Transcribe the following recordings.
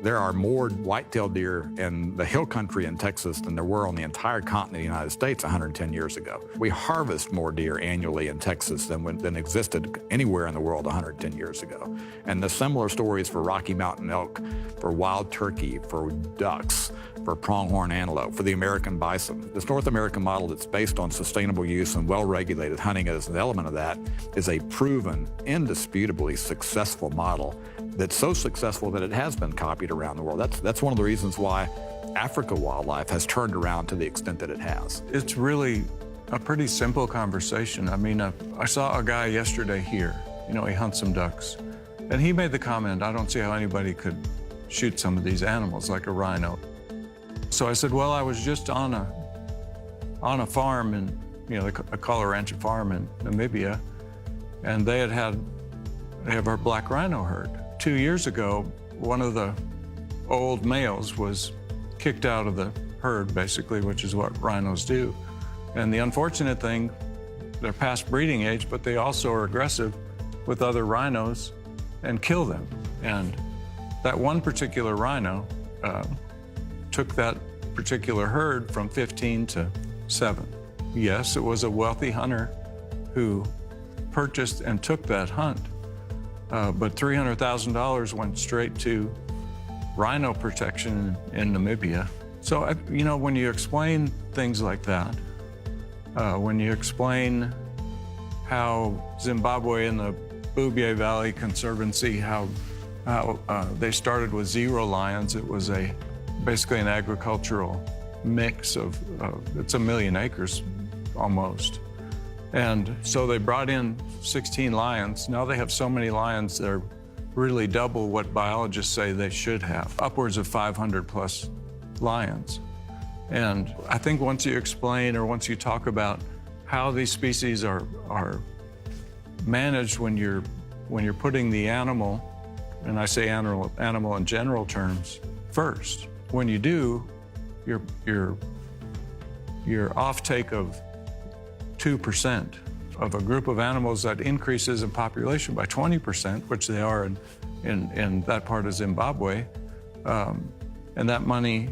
There are more white-tailed deer in the hill country in Texas than there were on the entire continent of the United States 110 years ago. We harvest more deer annually in Texas than existed anywhere in the world 110 years ago. And the similar stories for Rocky Mountain elk, for wild turkey, for ducks, for pronghorn antelope, for the American bison. This North American model that's based on sustainable use and well-regulated hunting as an element of that is a proven, indisputably successful model that's so successful that it has been copied around the world. That's one of the reasons why Africa wildlife has turned around to the extent that it has. It's really a pretty simple conversation. I mean, I saw a guy yesterday here, you know, he hunts some ducks, and he made the comment, I don't see how anybody could shoot some of these animals like a rhino. So I said, well, I was just on a farm in, you know, a Kala Rancho farm in Namibia, and they have our black rhino herd. 2 years ago, one of the old males was kicked out of the herd, basically, which is what rhinos do. And the unfortunate thing, they're past breeding age, but they also are aggressive with other rhinos and kill them. And that one particular rhino took that particular herd from 15 to 7. Yes, it was a wealthy hunter who purchased and took that hunt, but $300,000 went straight to rhino protection in Namibia. So, you know, when you explain things like that, when you explain how Zimbabwe and the Bubye Valley Conservancy, how they started with 0 lions, it was basically an agricultural mix of it's 1 million acres almost. And so they brought in 16 lions. Now they have so many lions that are really double what biologists say they should have, upwards of 500 plus lions. And I think once you explain or once you talk about how these species are managed when you're putting the animal, and I say animal in general terms, first. When you do, your offtake of 2% of a group of animals that increases in population by 20%, which they are in that part of Zimbabwe, and that money,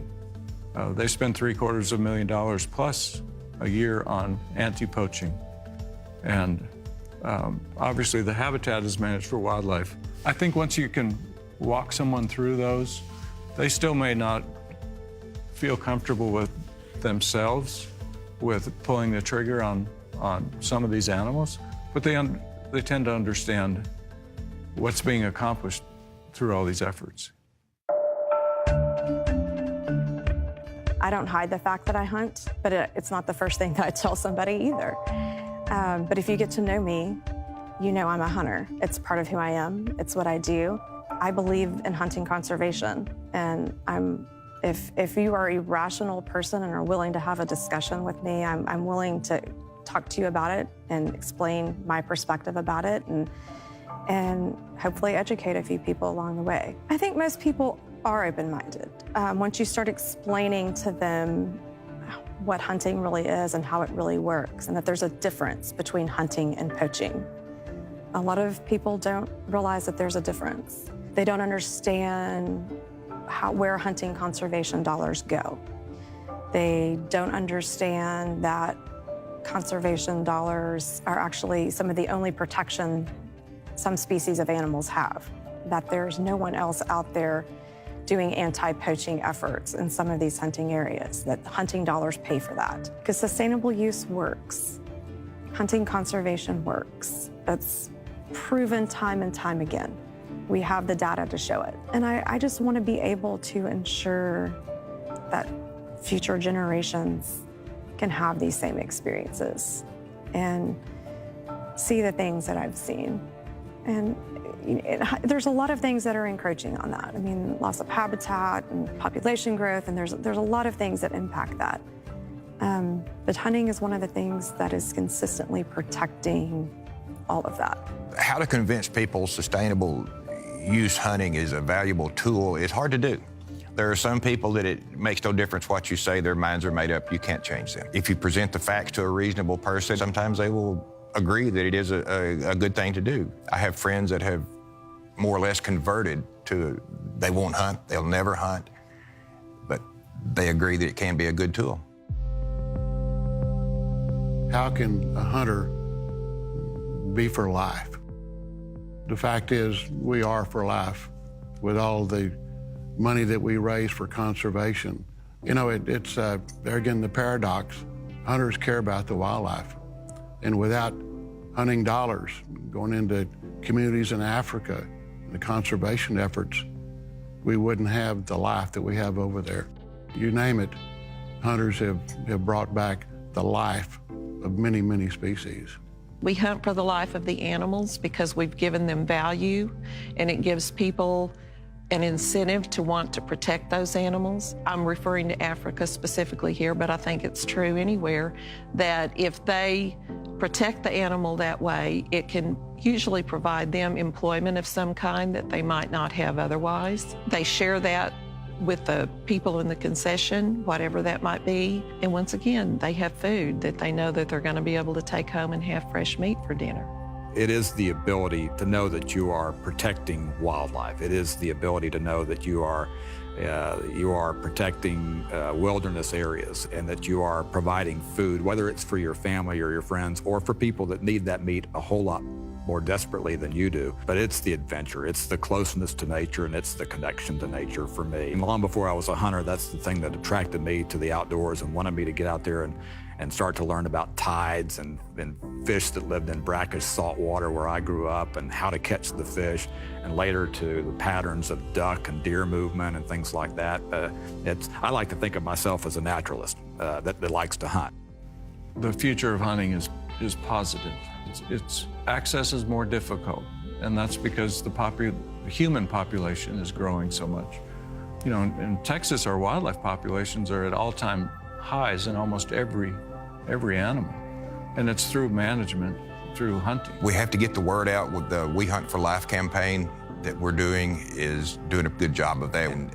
they spend $750,000 plus a year on anti-poaching. And obviously the habitat is managed for wildlife. I think once you can walk someone through those, they still may not feel comfortable with themselves with pulling the trigger on some of these animals, but they tend to understand what's being accomplished through all these efforts. I don't hide the fact that I hunt, but it's not the first thing that I tell somebody either. But if you get to know me, you know I'm a hunter. It's part of who I am. It's what I do. I believe in hunting conservation, and if you are a rational person and are willing to have a discussion with me, I'm willing to talk to you about it and explain my perspective about it and hopefully educate a few people along the way. I think most people are open-minded. Once you start explaining to them what hunting really is and how it really works, and that there's a difference between hunting and poaching. A lot of people don't realize that there's a difference. They don't understand where hunting conservation dollars go. They don't understand that conservation dollars are actually some of the only protection some species of animals have, that there's no one else out there doing anti-poaching efforts in some of these hunting areas, that hunting dollars pay for that. Because sustainable use works. Hunting conservation works. That's proven time and time again. We have the data to show it. And I just want to be able to ensure that future generations can have these same experiences and see the things that I've seen. And there's a lot of things that are encroaching on that. I mean, loss of habitat and population growth, and there's a lot of things that impact that. But hunting is one of the things that is consistently protecting all of that. How to convince people sustainable use hunting is a valuable tool is hard to do. There are some people that it makes no difference what you say, their minds are made up, you can't change them. If you present the facts to a reasonable person, sometimes they will agree that it is a good thing to do. I have friends that have more or less converted to They won't hunt, they'll never hunt, but they agree that it can be a good tool. How can a hunter be for life? The fact is, we are for life with all the money that we raise for conservation. You know, it's there again, the paradox. Hunters care about the wildlife. And without hunting dollars going into communities in Africa, the conservation efforts, we wouldn't have the life that we have over there. You name it, hunters have brought back the life of many, many species. We hunt for the life of the animals because we've given them value, and it gives people an incentive to want to protect those animals. I'm referring to Africa specifically here, but I think it's true anywhere, that if they protect the animal that way, it can usually provide them employment of some kind that they might not have otherwise. They share that with the people in the concession, whatever that might be. And once again, they have food that they know that they're going to be able to take home and have fresh meat for dinner. It is the ability to know that you are protecting wildlife. It is the ability to know that you are protecting wilderness areas and that you are providing food, whether it's for your family or your friends or for people that need that meat a whole lot more desperately than you do. But it's the adventure, it's the closeness to nature, and it's the connection to nature for me. And long before I was a hunter, that's the thing that attracted me to the outdoors and wanted me to get out there and start to learn about tides and fish that lived in brackish salt water where I grew up and how to catch the fish, and later to the patterns of duck and deer movement and things like that. I like to think of myself as a naturalist that likes to hunt. The future of hunting is positive. Its access is more difficult, and that's because the human population is growing so much. You know, in Texas, our wildlife populations are at all-time highs in almost every animal, and it's through management, through hunting. We have to get the word out with the We Hunt for Life campaign that we're doing is doing a good job of that. And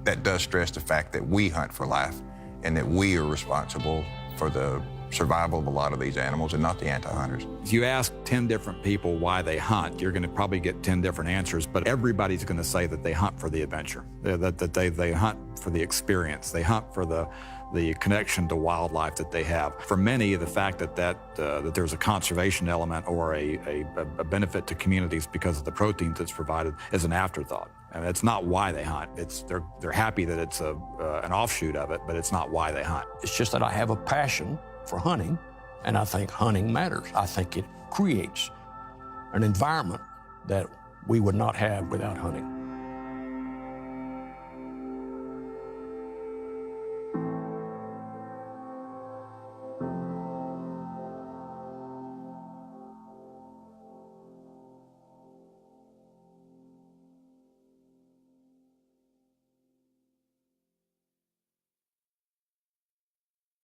that does stress the fact that we hunt for life and that we are responsible for the survival of a lot of these animals and not the anti-hunters. If you ask 10 different people why they hunt, you're going to probably get 10 different answers, but everybody's going to say that they hunt for the adventure, that they hunt for the experience, they hunt for the connection to wildlife that they have. For many, the fact that there's a conservation element or a benefit to communities because of the proteins that's provided is an afterthought. And it's not why they hunt. They're happy that it's an offshoot of it, but it's not why they hunt. It's just that I have a passion for hunting, and I think hunting matters. I think it creates an environment that we would not have without hunting.